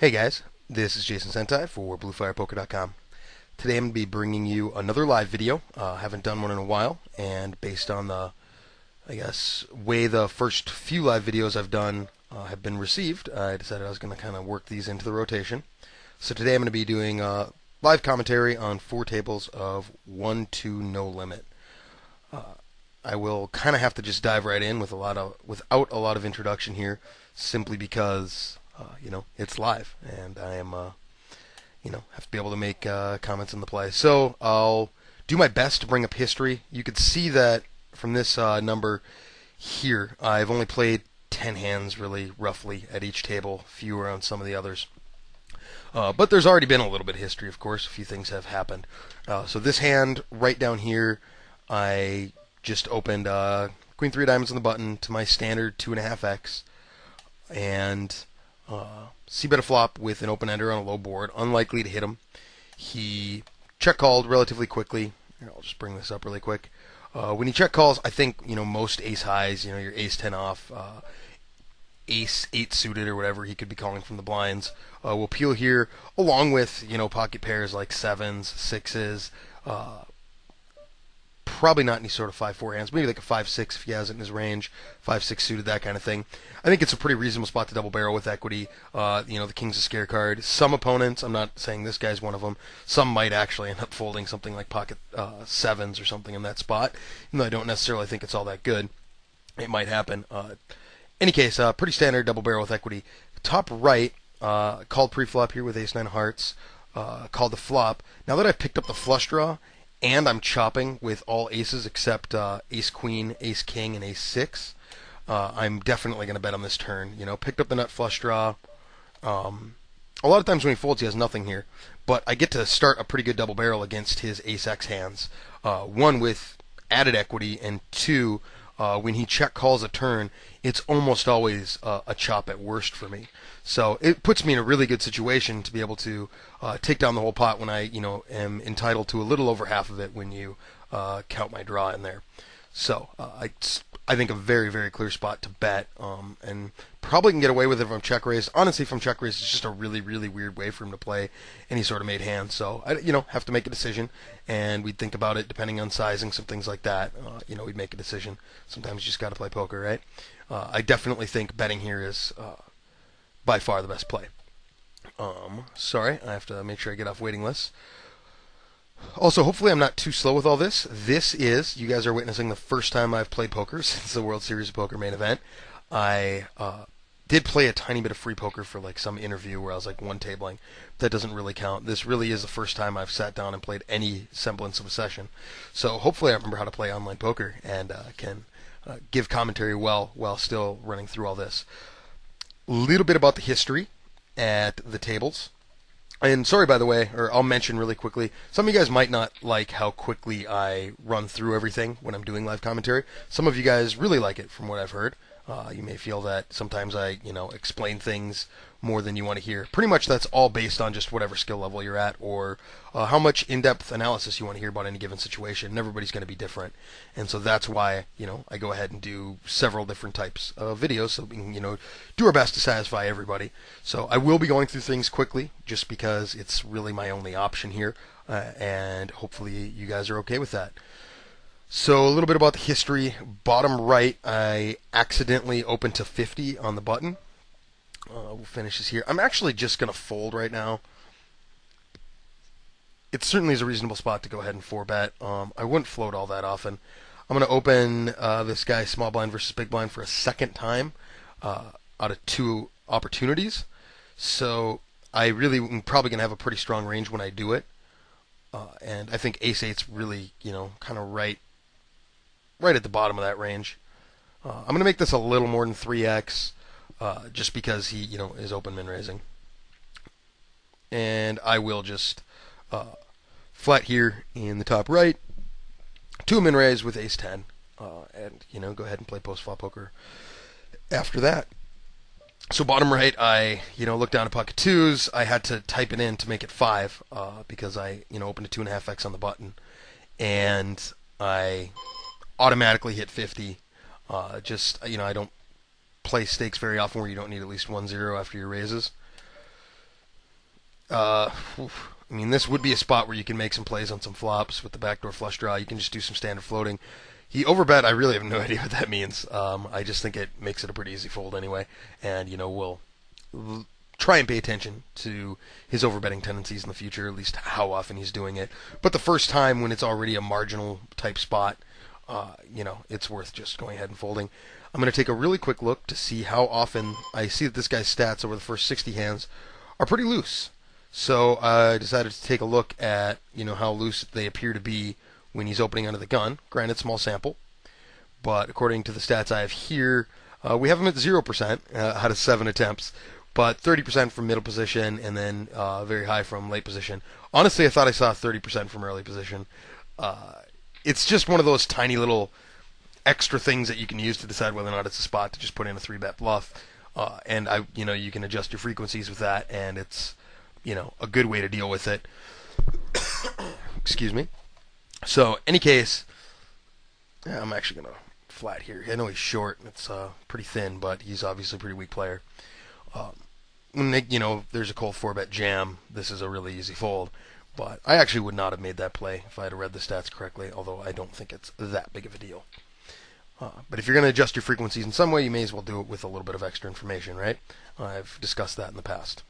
Hey guys, this is Jason Senti for BlueFirePoker.com. Today I'm going to be bringing you another live video. Haven't done one in a while, and based on the, way the first few live videos I've done have been received, I decided I was going to kind of work these into the rotation. So today I'm going to be doing live commentary on 4 tables of 1-2 no limit. I will kind of have to just dive right in without a lot of introduction here, simply because it's live, and I am have to be able to make comments in the play. So I'll do my best to bring up history. You could see that from this number here, I've only played 10 hands, really, roughly, at each table, fewer on some of the others. But there's already been a little bit of history, of course. A few things have happened. So this hand, right down here, I just opened Queen 3 diamonds on the button to my standard 2.5x, and c-bet a flop with an open-ender on a low board, unlikely to hit him. He check-called relatively quickly. Here, I'll just bring this up really quick. When he check-calls, I think, most ace-highs, your ace-10 off, ace-8 suited or whatever he could be calling from the blinds, will peel here, along with, pocket pairs like 7s, 6s, probably not any sort of 5-4 hands, maybe like a 5-6 if he has it in his range, 5-6 suited, that kind of thing. I think it's a pretty reasonable spot to double barrel with equity. The king's a scare card. Some opponents, I'm not saying this guy's one of them, some might actually end up folding something like pocket 7s or something in that spot, even though I don't necessarily think it's all that good. It might happen. Any case, pretty standard double barrel with equity. Top right, called pre-flop here with ace-9 hearts, called the flop. Now that I've picked up the flush draw, and I'm chopping with all aces except ace-queen, ace-king, and ace-6, I'm definitely going to bet on this turn. Picked up the nut flush draw. A lot of times when he folds, he has nothing here, but I get to start a pretty good double barrel against his ace-x hands. One, with added equity, and two, when he check calls a turn, it's almost always a chop at worst for me. So it puts me in a really good situation to be able to take down the whole pot when I, am entitled to a little over half of it when you count my draw in there. So I think a very, very clear spot to bet, and probably can get away with it if I'm check raised. Honestly, if I'm check raised, it's just a really, really weird way for him to play any sort of made hand. So I, have to make a decision, and we'd think about it depending on sizing, some things like that. We'd make a decision. Sometimes you just got to play poker, right? I definitely think betting here is by far the best play. Sorry, I have to make sure I get off waiting lists. Also, hopefully I'm not too slow with all this. This is, you guys are witnessing the first time I've played poker since the World Series of Poker main event. I did play a tiny bit of free poker for like some interview where I was like one tabling. That doesn't really count. This really is the first time I've sat down and played any semblance of a session. So hopefully I remember how to play online poker and can give commentary well while still running through all this. A little bit about the history at the tables. And sorry, by the way, or I'll mention really quickly, some of you guys might not like how quickly I run through everything when I'm doing live commentary. Some of you guys really like it, from what I've heard. You may feel that sometimes I, explain things more than you want to hear. Pretty much that's all based on just whatever skill level you're at, or how much in-depth analysis you want to hear about any given situation. And everybody's going to be different. And so that's why, I go ahead and do several different types of videos so we can, do our best to satisfy everybody. So I will be going through things quickly just because it's really my only option here. And hopefully you guys are okay with that. So a little bit about the history. Bottom right, I accidentally opened to 50 on the button. We'll finish this here. I'm actually just going to fold right now. It certainly is a reasonable spot to go ahead and 4-bet. I wouldn't float all that often. I'm going to open this guy small blind versus big blind for a second time out of 2 opportunities. So I really am probably going to have a pretty strong range when I do it. And I think ace-8's really, kind of right at the bottom of that range. I'm going to make this a little more than 3x, just because he, is open min raising. And I will just flat here in the top right, 2 min raise with ace-10, and go ahead and play post-flop poker after that. So bottom right, I look down at pocket 2s. I had to type it in to make it 5 because I opened a 2.5x on the button, and I automatically hit 50. I don't play stakes very often where you don't need at least 1-0 after your raises. I mean, this would be a spot where you can make some plays on some flops with the backdoor flush draw. You can just do some standard floating. He overbet. I really have no idea what that means. I just think it makes it a pretty easy fold anyway. And, we'll try and pay attention to his overbetting tendencies in the future, at least how often he's doing it. But the first time when it's already a marginal type spot, it's worth just going ahead and folding. I'm going to take a really quick look to see how often I see that this guy's stats over the first 60 hands are pretty loose. So I decided to take a look at, how loose they appear to be when he's opening under the gun. Granted, small sample. But according to the stats I have here, we have him at 0% out of 7 attempts, but 30% from middle position and then very high from late position. Honestly, I thought I saw 30% from early position. It's just one of those tiny little extra things that you can use to decide whether or not it's a spot to just put in a 3-bet bluff. And you can adjust your frequencies with that, and it's a good way to deal with it. Excuse me. So, any case, I'm actually going to flat here. I know he's short, and it's pretty thin, but he's obviously a pretty weak player. When there's a cold 4-bet jam, this is a really easy fold. But I actually would not have made that play if I had read the stats correctly, although I don't think it's that big of a deal. But if you're going to adjust your frequencies in some way, you may as well do it with a little bit of extra information, right? I've discussed that in the past.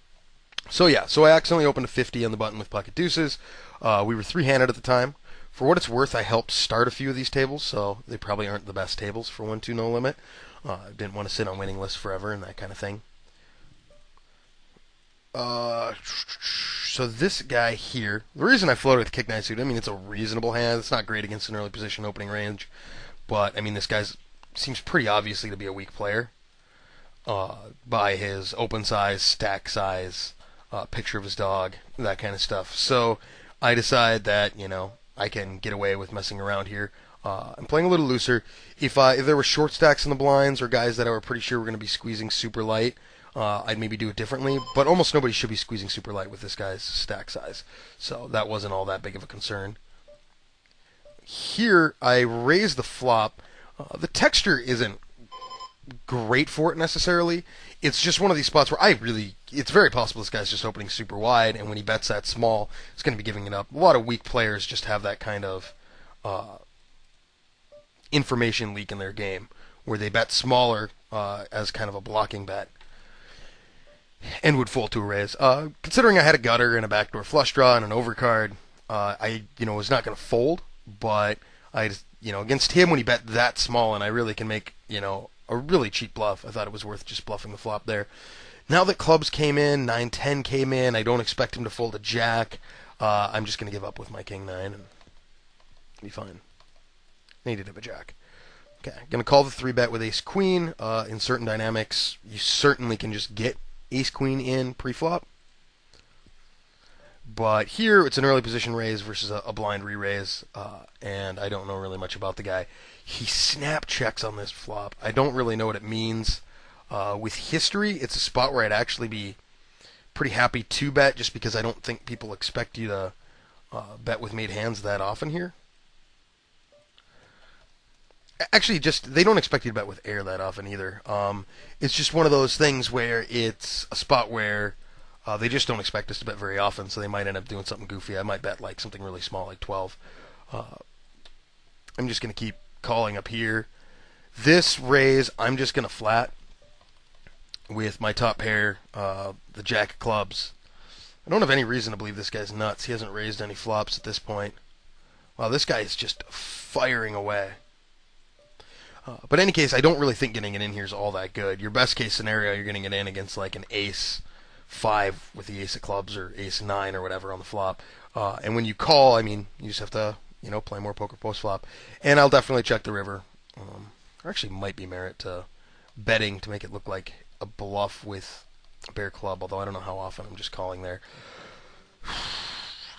So I accidentally opened a 50 on the button with pocket deuces. We were 3-handed at the time. For what it's worth, I helped start a few of these tables, so they probably aren't the best tables for 1-2 no limit. I didn't want to sit on winning lists forever and that kind of thing. So this guy here, the reason I floated with kick 9 suit, it's a reasonable hand. It's not great against an early position opening range, but this guy seems pretty obviously to be a weak player by his open size, stack size, picture of his dog, that kind of stuff. So I decide that I can get away with messing around here. I'm playing a little looser. If there were short stacks in the blinds or guys that I were pretty sure were going to be squeezing super light, I'd maybe do it differently, but almost nobody should be squeezing super light with this guy's stack size, so that wasn't all that big of a concern. Here, I raise the flop. The texture isn't great for it necessarily. It's just one of these spots where it's very possible this guy's just opening super wide, and when he bets that small, he's going to be giving it up. A lot of weak players just have that kind of information leak in their game, where they bet smaller as kind of a blocking bet, and would fold to a raise. Considering I had a gutter and a backdoor flush draw and an overcard, I was not going to fold, but I against him when he bet that small and I really can make a really cheap bluff, I thought it was worth just bluffing the flop there. Now that clubs came in, 9-10 came in, I don't expect him to fold a jack. I'm just going to give up with my king 9 and be fine. I needed a jack. Okay, going to call the 3-bet with ace queen. In certain dynamics, you certainly can just get ace queen in pre-flop. But here, it's an early position raise versus a blind re-raise, and I don't know really much about the guy. He snap checks on this flop. I don't really know what it means. With history, it's a spot where I'd actually be pretty happy to bet, just because I don't think people expect you to bet with made hands that often here. Actually, they don't expect you to bet with air that often either. It's just one of those things where it's a spot where they just don't expect us to bet very often, so they might end up doing something goofy. I might bet like something really small, like 12. I'm just going to keep calling up here. This raise, I'm just going to flat with my top pair, the jack of clubs. I don't have any reason to believe this guy's nuts. He hasn't raised any flops at this point. Wow, this guy is just firing away. But in any case, I don't really think getting it in here is all that good. Your best case scenario, you're getting it in against like an ace 5 with the ace of clubs or ace 9 or whatever on the flop. And when you call, you just have to, play more poker post flop. And I'll definitely check the river. There actually might be merit to betting to make it look like a bluff with a bear club, although I don't know how often. I'm just calling there.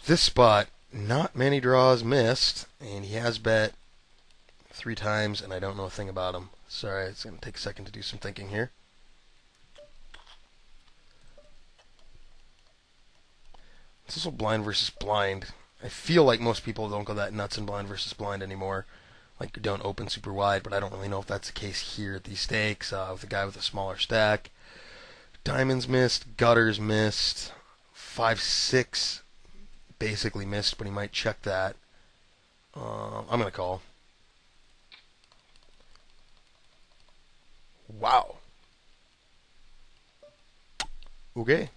This spot, not many draws missed, and he has bet 3 times, and I don't know a thing about him. Sorry, it's going to take a second to do some thinking here. It's also blind versus blind. I feel like most people don't go that nuts in blind versus blind anymore. Like, you don't open super wide, but I don't really know if that's the case here at these stakes with a guy with a smaller stack. Diamonds missed, gutters missed, 5-6 basically missed, but he might check that. I'm gonna call. Wow. Okay.